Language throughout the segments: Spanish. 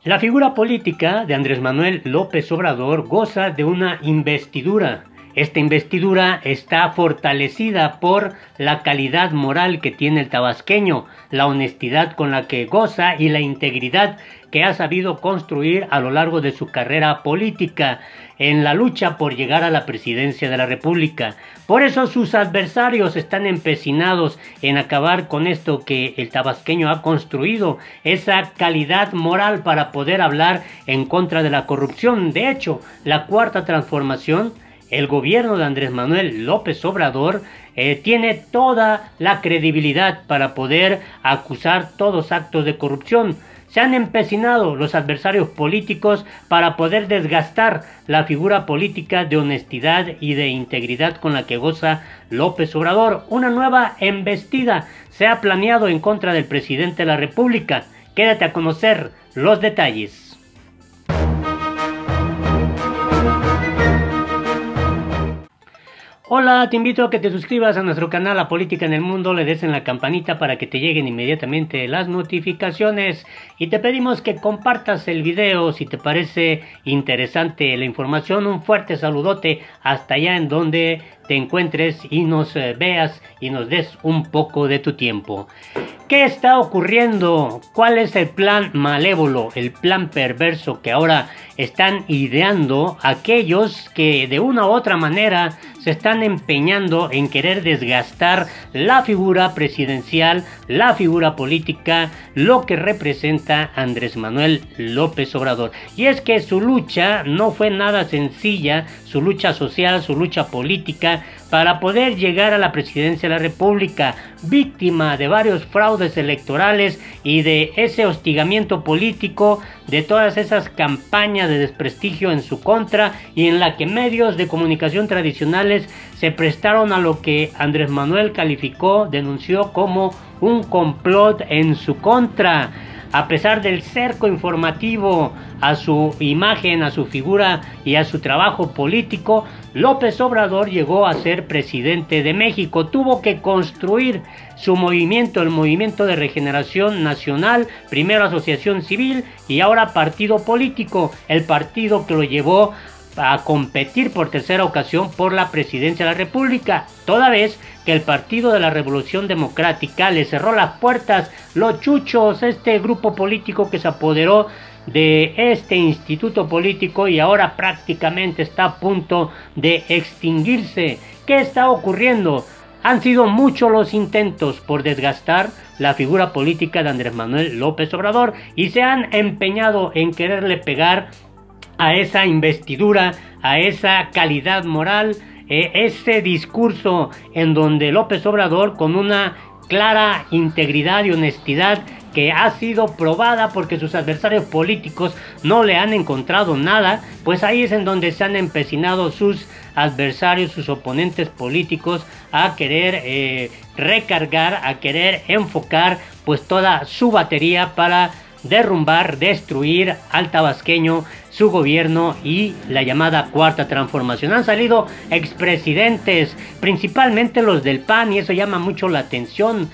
La figura política de Andrés Manuel López Obrador goza de una investidura. Esta investidura está fortalecida por la calidad moral que tiene el tabasqueño, la honestidad con la que goza y la integridad que ha sabido construir a lo largo de su carrera política en la lucha por llegar a la presidencia de la República. Por eso sus adversarios están empecinados en acabar con esto que el tabasqueño ha construido, esa calidad moral para poder hablar en contra de la corrupción. De hecho, la Cuarta Transformación, el gobierno de Andrés Manuel López Obrador, tiene toda la credibilidad para poder acusar todos actos de corrupción. Se han empecinado los adversarios políticos para poder desgastar la figura política de honestidad y de integridad con la que goza López Obrador. Una nueva embestida se ha planeado en contra del presidente de la República. Quédate a conocer los detalles. Hola, te invito a que te suscribas a nuestro canal La Política en el Mundo, le des en la campanita para que te lleguen inmediatamente las notificaciones y te pedimos que compartas el video si te parece interesante la información. Un fuerte saludote hasta allá en donde te encuentres y nos veas y nos des un poco de tu tiempo. ¿Qué está ocurriendo? ¿Cuál es el plan malévolo, el plan perverso que ahora están ideando aquellos que de una u otra manera se están empeñando en querer desgastar la figura presidencial, la figura política, lo que representa Andrés Manuel López Obrador? Y es que su lucha no fue nada sencilla, su lucha social, su lucha política, para poder llegar a la presidencia de la República, víctima de varios fraudes electorales y de ese hostigamiento político, de todas esas campañas de desprestigio en su contra y en la que medios de comunicación tradicionales se prestaron a lo que Andrés Manuel denunció como un complot en su contra. A pesar del cerco informativo a su imagen, a su figura y a su trabajo político, López Obrador llegó a ser presidente de México. Tuvo que construir su movimiento, el Movimiento de Regeneración Nacional, primero asociación civil y ahora partido político, el partido que lo llevó a competir por tercera ocasión por la presidencia de la República, toda vez que el Partido de la Revolución Democrática le cerró las puertas, los chuchos, este grupo político que se apoderó de este instituto político y ahora prácticamente está a punto de extinguirse. ¿Qué está ocurriendo? Han sido muchos los intentos por desgastar la figura política de Andrés Manuel López Obrador y se han empeñado en quererle pegar a esa investidura, a esa calidad moral, ese discurso en donde López Obrador, con una clara integridad y honestidad que ha sido probada porque sus adversarios políticos no le han encontrado nada, pues ahí es en donde se han empecinado sus adversarios, sus oponentes políticos a querer recargar, a querer enfocar pues toda su batería para derrumbar, destruir al tabasqueño, su gobierno y la llamada Cuarta Transformación. Han salido expresidentes, principalmente los del PAN, y eso llama mucho la atención.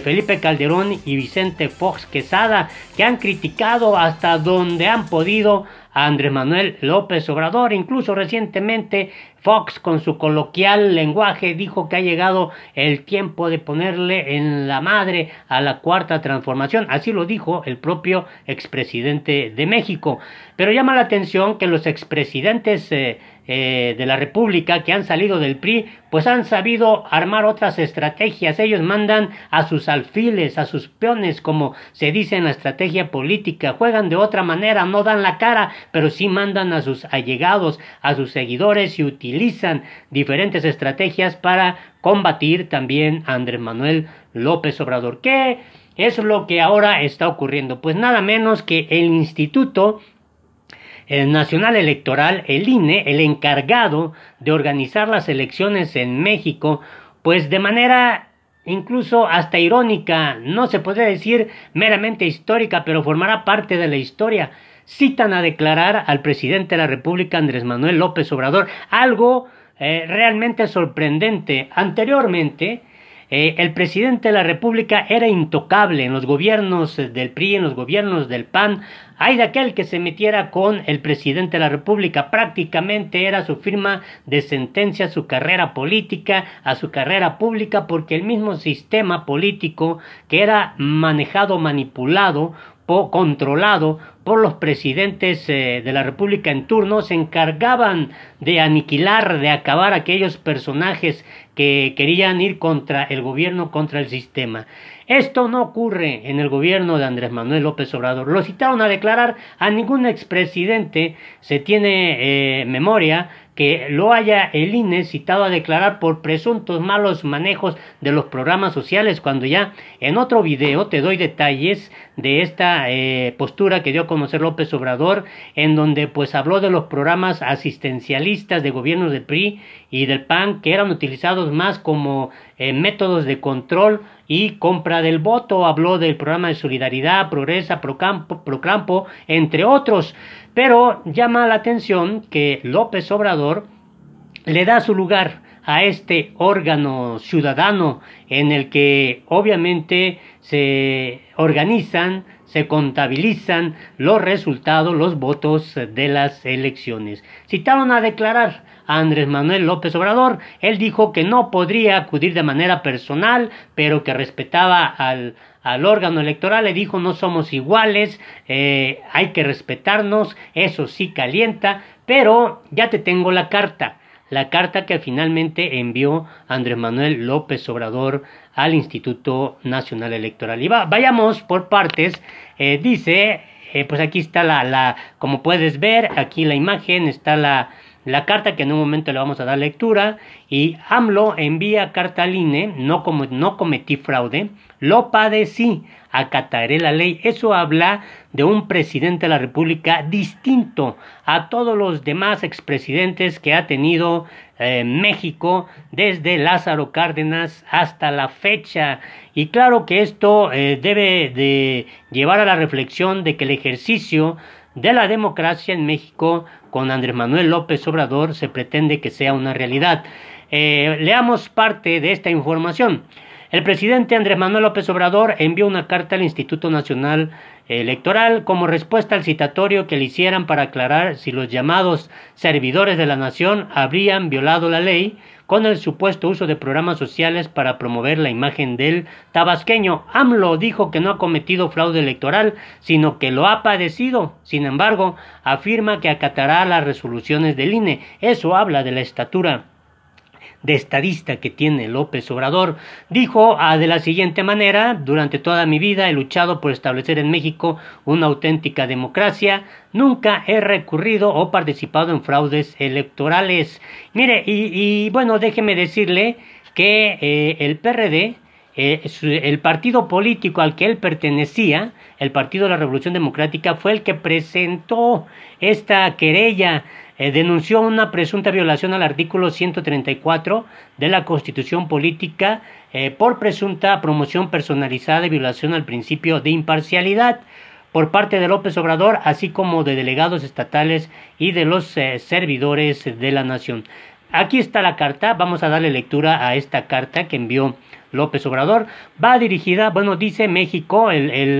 Felipe Calderón y Vicente Fox Quesada, que han criticado hasta donde han podido a Andrés Manuel López Obrador. Incluso recientemente Fox, con su coloquial lenguaje, dijo que ha llegado el tiempo de ponerle en la madre a la Cuarta Transformación. Así lo dijo el propio expresidente de México. Pero llama la atención que los expresidentes de la República que han salido del PRI, pues han sabido armar otras estrategias. Ellos mandan a sus alfiles, a sus peones, como se dice en la estrategia política. Juegan de otra manera, no dan la cara, pero sí mandan a sus allegados, a sus seguidores, y utilizan diferentes estrategias para combatir también a Andrés Manuel López Obrador. ¿Qué es lo que ahora está ocurriendo? Pues nada menos que el Instituto Nacional Electoral, el INE, el encargado de organizar las elecciones en México, pues de manera incluso hasta irónica, no se podría decir meramente histórica, pero formará parte de la historia, citan a declarar al presidente de la República, Andrés Manuel López Obrador, algo realmente sorprendente. Anteriormente, El presidente de la República era intocable en los gobiernos del PRI, en los gobiernos del PAN. Hay de aquel que se metiera con el presidente de la República, prácticamente era su firma de sentencia a su carrera política, a su carrera pública, porque el mismo sistema político que era manejado, manipulado, controlado por los presidentes de la República en turno, se encargaban de aniquilar, de acabar aquellos personajes que querían ir contra el gobierno, contra el sistema. Esto no ocurre en el gobierno de Andrés Manuel López Obrador. Lo citaron a declarar, a ningún expresidente se tiene memoria que lo haya el INE citado a declarar por presuntos malos manejos de los programas sociales, cuando ya en otro video te doy detalles de esta postura que dio a conocer López Obrador, en donde pues habló de los programas asistencialistas de gobiernos del PRI y del PAN, que eran utilizados más como métodos de control y compra del voto. Habló del programa de Solidaridad, Progresa, Procampo, entre otros. Pero llama la atención que López Obrador le da su lugar a este órgano ciudadano en el que obviamente se organizan, se contabilizan los resultados, los votos de las elecciones. Citaron a declarar a Andrés Manuel López Obrador. Él dijo que no podría acudir de manera personal, pero que respetaba al órgano electoral. Le dijo: no somos iguales, hay que respetarnos, eso sí calienta, pero ya te tengo la carta que finalmente envió Andrés Manuel López Obrador al Instituto Nacional Electoral. Y vayamos por partes. Dice, pues aquí está como puedes ver, aquí la imagen, está la carta que en un momento le vamos a dar lectura. Y AMLO envía carta al INE: no cometí fraude, lo padecí, acataré la ley. Eso habla de un presidente de la República distinto a todos los demás expresidentes que ha tenido México desde Lázaro Cárdenas hasta la fecha. Y claro que esto debe de llevar a la reflexión de que el ejercicio de la democracia en México con Andrés Manuel López Obrador se pretende que sea una realidad. Leamos parte de esta información. El presidente Andrés Manuel López Obrador envió una carta al Instituto Nacional Electoral como respuesta al citatorio que le hicieran para aclarar si los llamados servidores de la nación habrían violado la ley con el supuesto uso de programas sociales para promover la imagen del tabasqueño. AMLO dijo que no ha cometido fraude electoral, sino que lo ha padecido. Sin embargo, afirma que acatará las resoluciones del INE. Eso habla de la estatura de estadista que tiene López Obrador. Dijo de la siguiente manera: durante toda mi vida he luchado por establecer en México una auténtica democracia, nunca he recurrido o participado en fraudes electorales. Mire, y bueno, déjeme decirle que el PRD, el partido político al que él pertenecía, el Partido de la Revolución Democrática, fue el que presentó esta querella. Denunció una presunta violación al artículo 134 de la Constitución Política por presunta promoción personalizada y violación al principio de imparcialidad por parte de López Obrador, así como de delegados estatales y de los servidores de la nación. Aquí está la carta, vamos a darle lectura a esta carta que envió López Obrador. Va dirigida, bueno, dice México,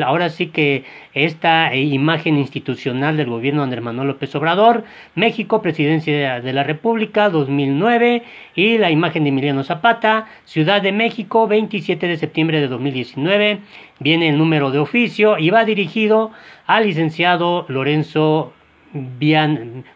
ahora sí que esta imagen institucional del gobierno de Andrés Manuel López Obrador: México, Presidencia de la República, 2009, y la imagen de Emiliano Zapata, Ciudad de México, 27 de septiembre de 2019, viene el número de oficio y va dirigido al licenciado Lorenzo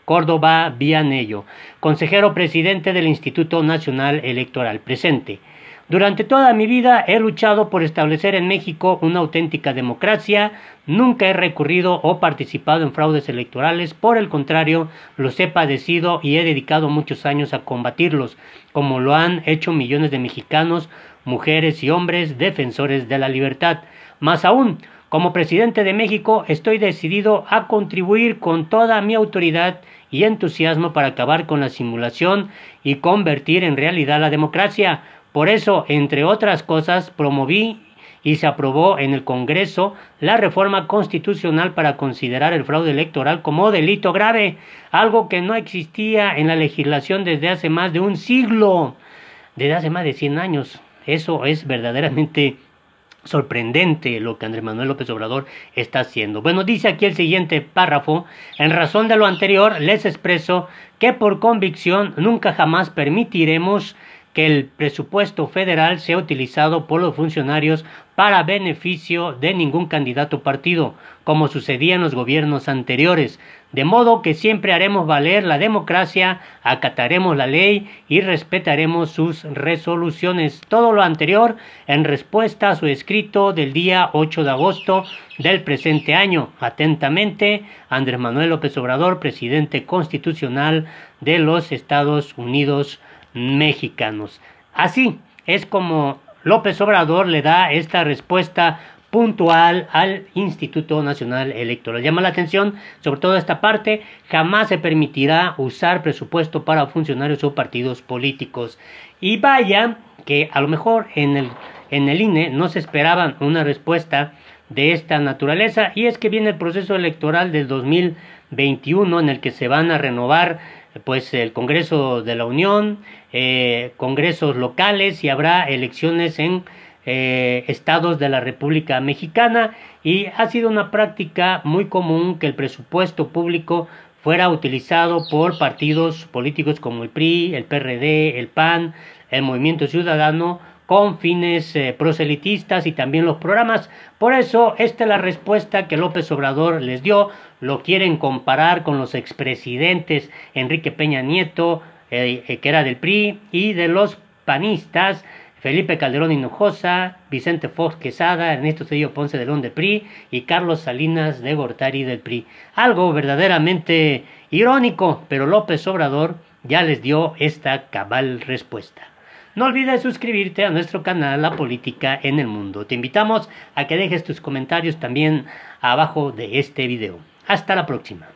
Córdoba Vianello, consejero presidente del Instituto Nacional Electoral. Presente. Durante toda mi vida he luchado por establecer en México una auténtica democracia, nunca he recurrido o participado en fraudes electorales, por el contrario, los he padecido y he dedicado muchos años a combatirlos, como lo han hecho millones de mexicanos, mujeres y hombres defensores de la libertad. Más aún, como presidente de México, estoy decidido a contribuir con toda mi autoridad y entusiasmo para acabar con la simulación y convertir en realidad la democracia. Por eso, entre otras cosas, promoví y se aprobó en el Congreso la reforma constitucional para considerar el fraude electoral como delito grave, algo que no existía en la legislación desde hace más de un siglo, desde hace más de 100 años. Eso es verdaderamente sorprendente lo que Andrés Manuel López Obrador está haciendo. Bueno, dice aquí el siguiente párrafo: en razón de lo anterior, les expreso que por convicción nunca jamás permitiremos que el presupuesto federal sea utilizado por los funcionarios para beneficio de ningún candidato o partido, como sucedía en los gobiernos anteriores, de modo que siempre haremos valer la democracia, acataremos la ley y respetaremos sus resoluciones. Todo lo anterior en respuesta a su escrito del día 8 de agosto del presente año. Atentamente, Andrés Manuel López Obrador, presidente constitucional de los Estados Unidos mexicanos. Así es como López Obrador le da esta respuesta puntual al Instituto Nacional Electoral. Llama la atención sobre todo esta parte: jamás se permitirá usar presupuesto para funcionarios o partidos políticos. Y vaya que a lo mejor en el INE no se esperaban una respuesta de esta naturaleza, y es que viene el proceso electoral del 2021 en el que se van a renovar pues el Congreso de la Unión, congresos locales, y habrá elecciones en estados de la República Mexicana, y ha sido una práctica muy común que el presupuesto público fuera utilizado por partidos políticos como el PRI, el PRD, el PAN, el Movimiento Ciudadano, con fines proselitistas, y también los programas. Por eso esta es la respuesta que López Obrador les dio. Lo quieren comparar con los expresidentes Enrique Peña Nieto, que era del PRI, y de los panistas Felipe Calderón Hinojosa, Vicente Fox Quesada, Ernesto Zedillo Ponce de León del PRI y Carlos Salinas de Gortari del PRI. Algo verdaderamente irónico, pero López Obrador ya les dio esta cabal respuesta. No olvides suscribirte a nuestro canal La Política en el Mundo. Te invitamos a que dejes tus comentarios también abajo de este video. Hasta la próxima.